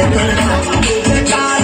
Thank you.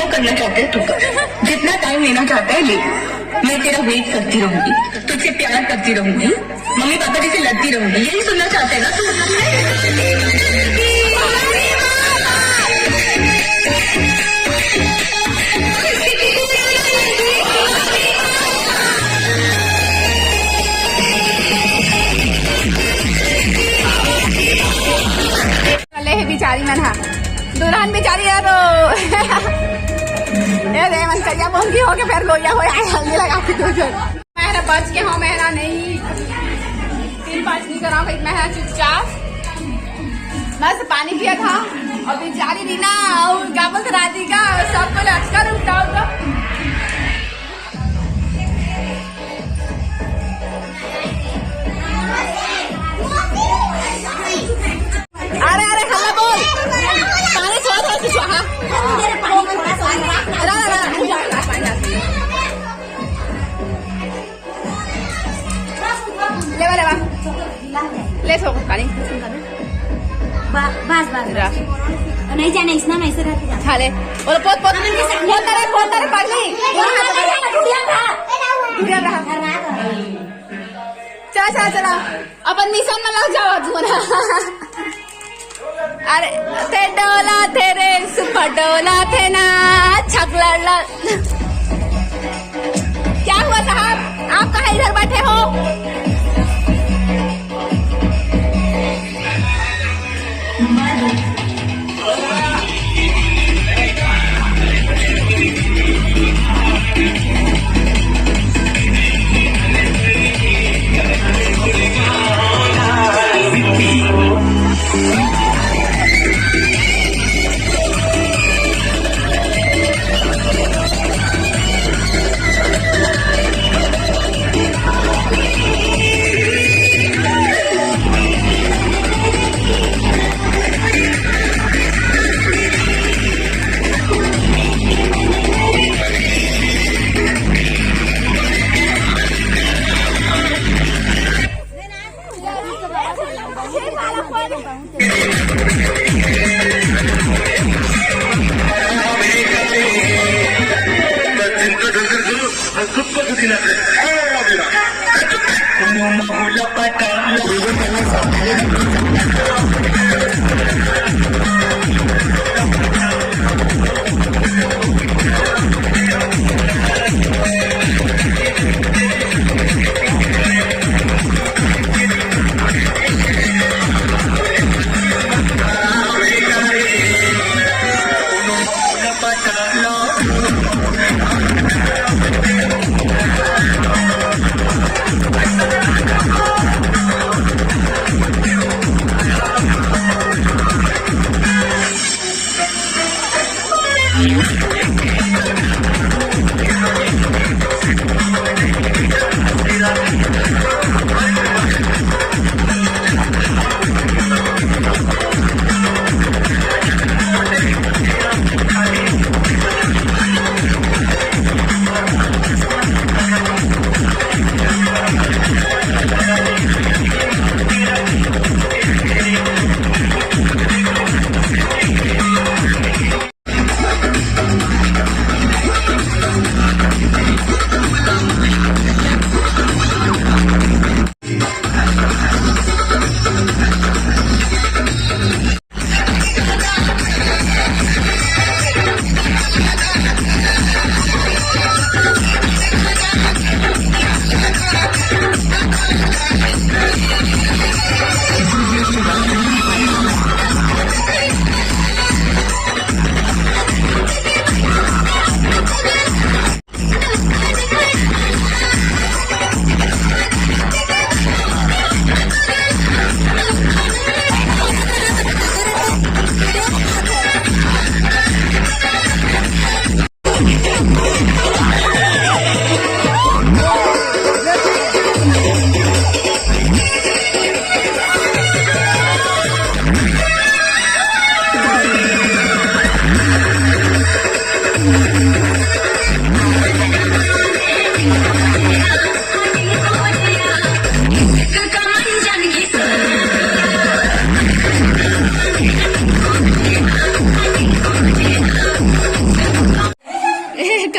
जो करना चाहते है तू कर, जितना टाइम लेना चाहता है ले। मैं तेरा वेट करती रहूंगी, तुझसे प्यार करती रहूंगी, मम्मी पापा जी से लड़ती रहूंगी। यही सुनना चाहते हैं ना तू? हे बिचारी मन हा दुल्हन बिचारी है तो ये दे मन करिया बोंगी हो के फिर लोया हो आए हल्दी लगा के दो जो मेरा बच के हो मेरा नहीं 3-5 नहीं करा भाई मैं चुपचाप बस पानी पिया था और बिचारी रीना और गावत राधिका सबको लचकर उठाओ तो अरे अरे हल्ला बोल पानी थोड़ा थोड़ा हाँ ले सो पानी बस बस नहीं जाने इसना मैं ऐसे रहती जा ले बोलो पोत तारे पगली चला अपन मिशन में लग जाओ तू अरे थे डोला थे रे सुपर डोला थे ना छकला क्या हुआ साहब आप कहाँ इधर बैठे हो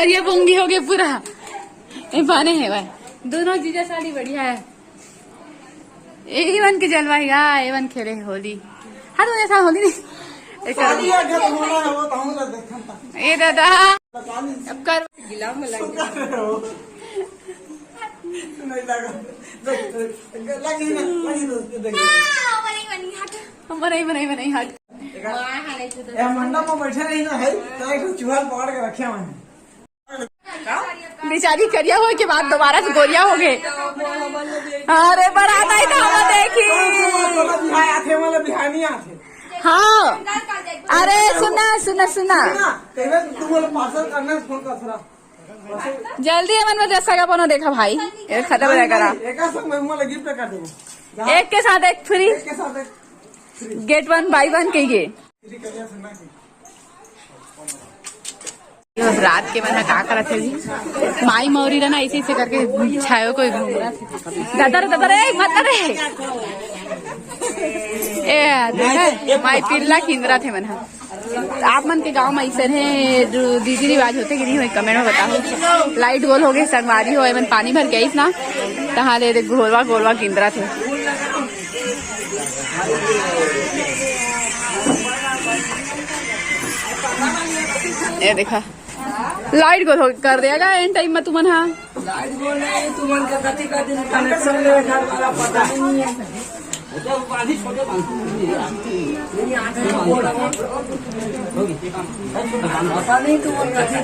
करिया पोंगी हो गए पूरा ये बने है भाई दोनों जीजा साड़ी बढ़िया है एवन के जलवाई एवन खेले होली हाँ तो ऐसा होली नहीं ये दादा अब कर बनाई हट मंडप में बैठे रही ना है तो एक चूहा पकड़ के रखे मैंने बेचारी करिया हो के बाद दोबारा से गोरिया हो गए अरे बड़ा नहीं था हम देखी बिहानी आते हाँ अरे सुना सुना सुना फोन कर थोड़ा जल्दी मन में जैसा का बनो देखा भाई ये खत्म हो करा गिफ्ट कर देंगे एक के साथ एक फ्री एक के साथ एक गेट 1 बाय 1 कहिए रात के मन का करत थे जी माई मौरी ना ऐसे ऐसे करके छायो कोई घूम रहा थे दादा रे मत रे ए देखा माई पिल्ला किंदरा थे मन आप मन के गांव में ऐसे है दीदी रिवाज होते कि नहीं हो कमेंट में बताओ लाइट गोल हो गए संगवारी हो मन पानी भर गई ना तहा ले गोलवा गोलवा किंदरा थे ये देखा लाइट गोल कर देगा एंड टाइम में तुमन हाँ लाइट बोल रहे तुमन का गति का दिन कनेक्शन ले घर वाला पता नहीं है जब आधी छोटे नहीं आते पता नहीं तुमन